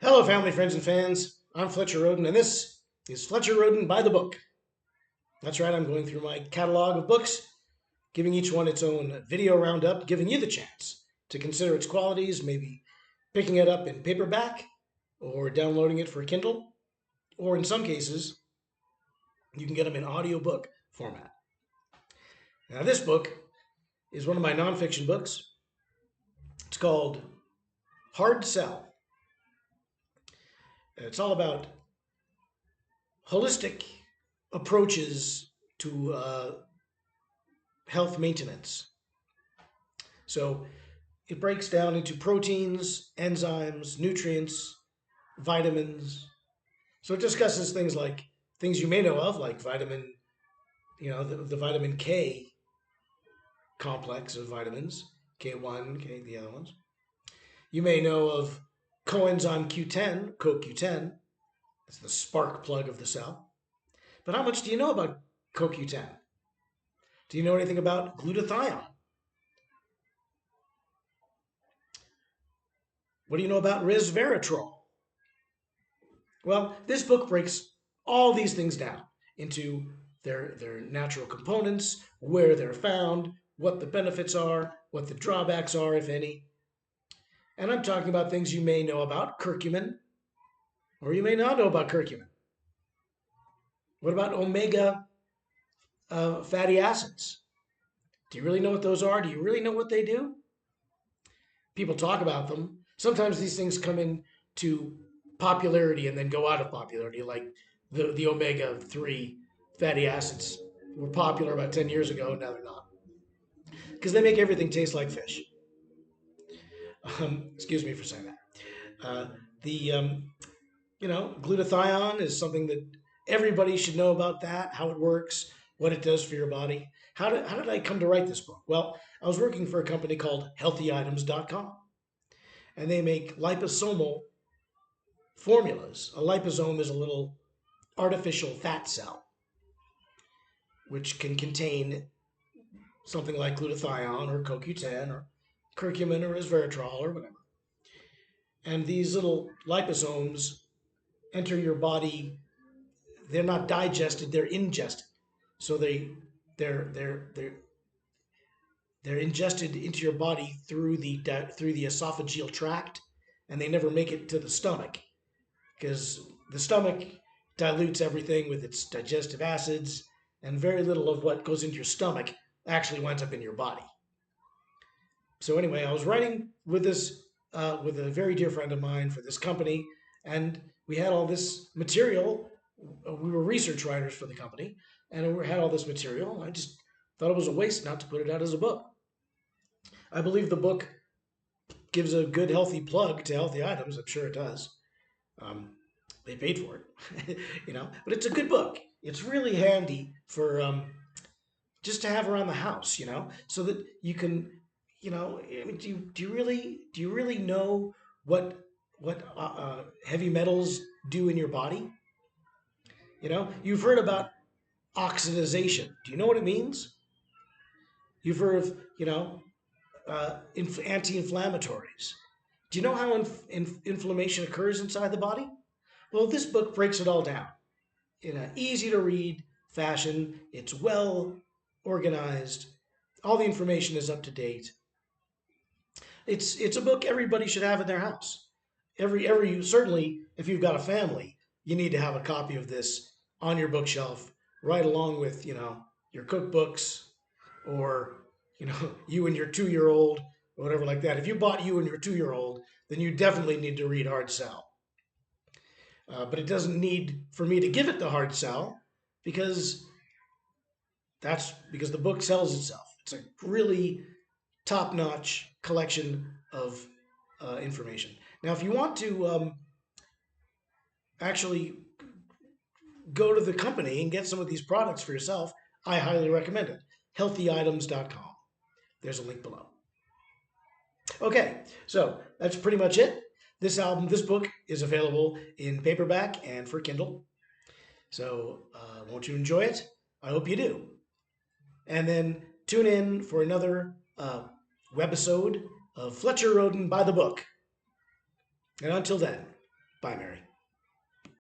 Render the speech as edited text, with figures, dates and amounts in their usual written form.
Hello, family, friends, and fans. I'm Fletcher Rhoden, and this is Fletcher Rhoden by the Book. That's right, I'm going through my catalog of books, giving each one its own video roundup, giving you the chance to consider its qualities, maybe picking it up in paperback or downloading it for Kindle, or in some cases, you can get them in audiobook format. Now, this book is one of my nonfiction books. It's called Hard Sell. It's all about holistic approaches to health maintenance. So it breaks down into proteins, enzymes, nutrients, vitamins. So it discusses things like things you may know of, like the vitamin K complex of vitamins, K1, K, the other ones. You may know of coenzyme Q10, CoQ10. That's the spark plug of the cell. But how much do you know about CoQ10? Do you know anything about glutathione? What do you know about resveratrol? Well, this book breaks all these things down into their natural components, where they're found, what the benefits are, what the drawbacks are, if any. And I'm talking about things you may know about curcumin, or you may not know about curcumin. What about omega fatty acids? Do you really know what those are? Do you really know what they do? People talk about them. Sometimes these things come into popularity and then go out of popularity, like the omega 3 fatty acids were popular about 10 years ago. Now they're not because they make everything taste like fish. Excuse me for saying that. The Glutathione is something that everybody should know about that, how it works, what it does for your body. How did I come to write this book? Well, I was working for a company called healthyitems.com, and they make liposomal formulas. A liposome is a little artificial fat cell, which can contain something like glutathione or CoQ10 or curcumin or resveratrol or whatever. And these little liposomes enter your body. They're not digested; they're ingested. So they're they're ingested into your body through the esophageal tract, and they never make it to the stomach because the stomach dilutes everything with its digestive acids, and very little of what goes into your stomach actually winds up in your body. So anyway, I was writing with this with a very dear friend of mine for this company, and we had all this material. We were research writers for the company, and we had all this material. I just thought it was a waste not to put it out as a book. I believe the book gives a good, healthy plug to healthy items. I'm sure it does. Um, they paid for it, But it's a good book. It's really handy for just to have around the house, so that you can, I mean, do you really know what heavy metals do in your body? You've heard about oxidization. Do you know what it means? You've heard of, anti-inflammatories. Do you know how inflammation occurs inside the body? Well, this book breaks it all down in an easy to read fashion. It's well organized. All the information is up to date. It's a book everybody should have in their house. Every certainly if you've got a family, you need to have a copy of this on your bookshelf, right along with your cookbooks or you and your 2 year old or whatever like that. If you bought you and your 2 year old, then you definitely need to read Hard Sell. But it doesn't need for me to give it the hard sell because the book sells itself. It's a really top notch collection of information. Now, if you want to actually go to the company and get some of these products for yourself, I highly recommend it. Healthyitems.com. There's a link below. Okay, so that's pretty much it. This book is available in paperback and for Kindle. So, won't you enjoy it? I hope you do. And then tune in for another webisode of Fletcher Rhoden by the Book. And until then, Bye, Mary.